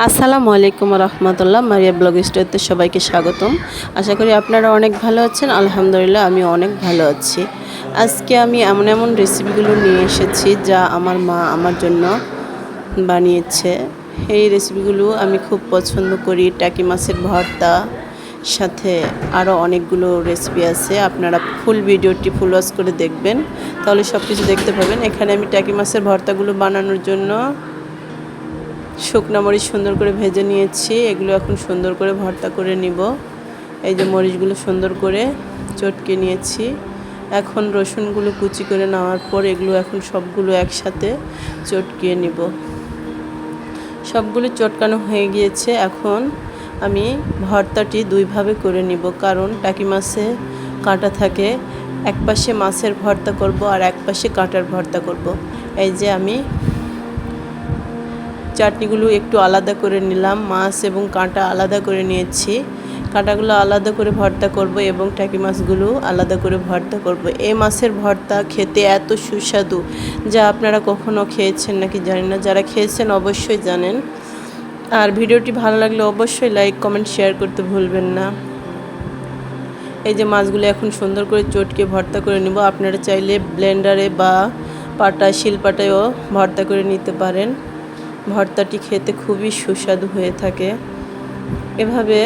আসসালামু আলাইকুম রহমতুল্লাহ। মারিয়া ব্লগ স্টোরিতে সবাইকে স্বাগতম। আশা করি আপনারা অনেক ভালো আছেন। আলহামদুলিল্লাহ আমি অনেক ভালো আছি। আজকে আমি এমন এমন রেসিপিগুলো নিয়ে এসেছি যা আমার মা আমার জন্য বানিয়েছে। এই রেসিপিগুলো আমি খুব পছন্দ করি। টাকি মাছের ভর্তা, সাথে আরও অনেকগুলো রেসিপি আছে। আপনারা ফুল ভিডিওটি ফুল ওয়াচ করে দেখবেন, তাহলে সব কিছু দেখতে পাবেন। এখানে আমি টাকি মাছের ভর্তাগুলো বানানোর জন্য শুকনো মরিচ সুন্দর করে ভেজে নিয়েছি। এগুলো এখন সুন্দর করে ভর্তা করে নিব। এই যে মরিচগুলো সুন্দর করে চটকে নিয়েছি। এখন রসুনগুলো কুচি করে নেওয়ার পর এগুলো এখন সবগুলো একসাথে চটকিয়ে নিব। সবগুলো চটকানো হয়ে গিয়েছে। এখন আমি ভর্তাটি দুইভাবে করে নিব, কারণ টাকি মাছে কাঁটা থাকে। এক পাশে মাছের ভর্তা করব আর এক পাশে কাঁটার ভর্তা করব। এই যে আমি চাটনিগুলো একটু আলাদা করে নিলাম, মাছ এবং কাঁটা আলাদা করে নিয়েছি। কাঁটাগুলো আলাদা করে ভর্তা করব এবং টাকি মাছগুলো আলাদা করে ভর্তা করব। এই মাছের ভর্তা খেতে এত সুস্বাদু যা আপনারা কখনো খেয়েছেন নাকি জানি না। যারা খেয়েছেন অবশ্যই জানেন। আর ভিডিওটি ভালো লাগলে অবশ্যই লাইক কমেন্ট শেয়ার করতে ভুলবেন না। এই যে মাছগুলো এখন সুন্দর করে চটকে ভর্তা করে নেব। আপনারা চাইলে ব্লেন্ডারে বা শিলপাটায়ও ভর্তা করে নিতে পারেন। ভর্তাটি খেতে খুবই সুস্বাদু হয়ে থাকে। এভাবে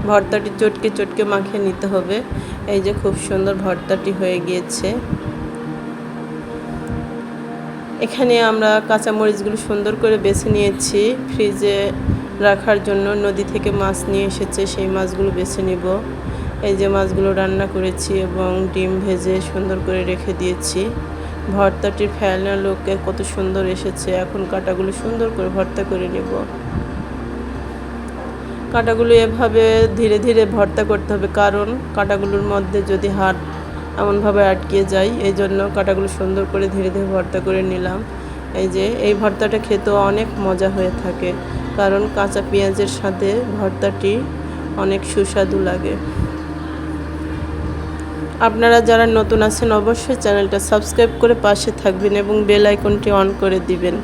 ভর্তাটি চটকে চটকে মাখিয়ে নিতে হবে। এই যে খুব সুন্দর ভর্তাটি হয়ে গিয়েছে। এখানে আমরা কাঁচামরিচগুলো সুন্দর করে বেছে নিয়েছি ফ্রিজে রাখার জন্য। নদী থেকে মাছ নিয়ে এসেছে, সেই মাছগুলো বেছে নিব। এই যে মাছগুলো রান্না করেছি এবং ডিম ভেজে সুন্দর করে রেখে দিয়েছি। ভর্তাটির ফেলনা লোকে কত সুন্দর এসেছে। এখন কাঁটাগুলো সুন্দর করে ভর্তা করে নেব। কাঁটাগুলো এভাবে ধীরে ধীরে ভর্তা করতে হবে, কারণ কাঁটাগুলোর মধ্যে যদি হাত এমনভাবে আটকে যায়, এই জন্য কাঁটাগুলো সুন্দর করে ধীরে ধীরে ভর্তা করে নিলাম। এই যে এই ভর্তাটা খেতেও অনেক মজা হয়ে থাকে, কারণ কাঁচা পেঁয়াজের সাথে ভর্তাটি অনেক সুস্বাদু লাগে। আপনারা যারা নতুন আছেন অবশ্যই চ্যানেলটা সাবস্ক্রাইব করে পাশে থাকবেন এবং বেল আইকনটি অন করে দিবেন।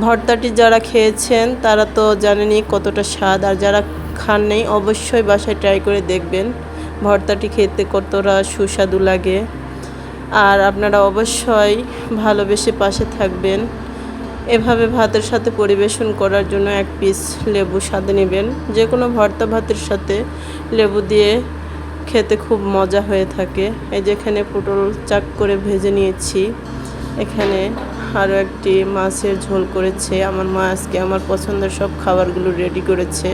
ভর্তাটি যারা খেয়েছেন তারা তো জানেনই কতটা স্বাদ, আর যারা খান নেই অবশ্যই বাসায় ট্রাই করে দেখবেন ভর্তাটি খেতে কতটা সুস্বাদু লাগে। আর আপনারা অবশ্যই ভালোবেসে পাশে থাকবেন। এভাবে ভাতের সাথে পরিবেশন করার জন্য এক পিস লেবু সাথে নেবেন। যে কোনো ভর্তা ভাতের সাথে লেবু দিয়ে খেতে খুব মজা হয়ে থাকে। এই যেখানে পটল চাক করে ভেজে নিয়েছি। এখানে আরও একটি মাছের ঝোল করেছে আমার মা। আজকে আমার পছন্দের সব খাবারগুলো রেডি করেছে।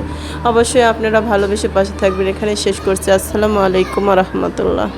অবশ্যই আপনারা ভালোবেসে পাশে থাকবেন। এখানে শেষ করছি। আসসালামু আলাইকুম রহমতুল্লাহ।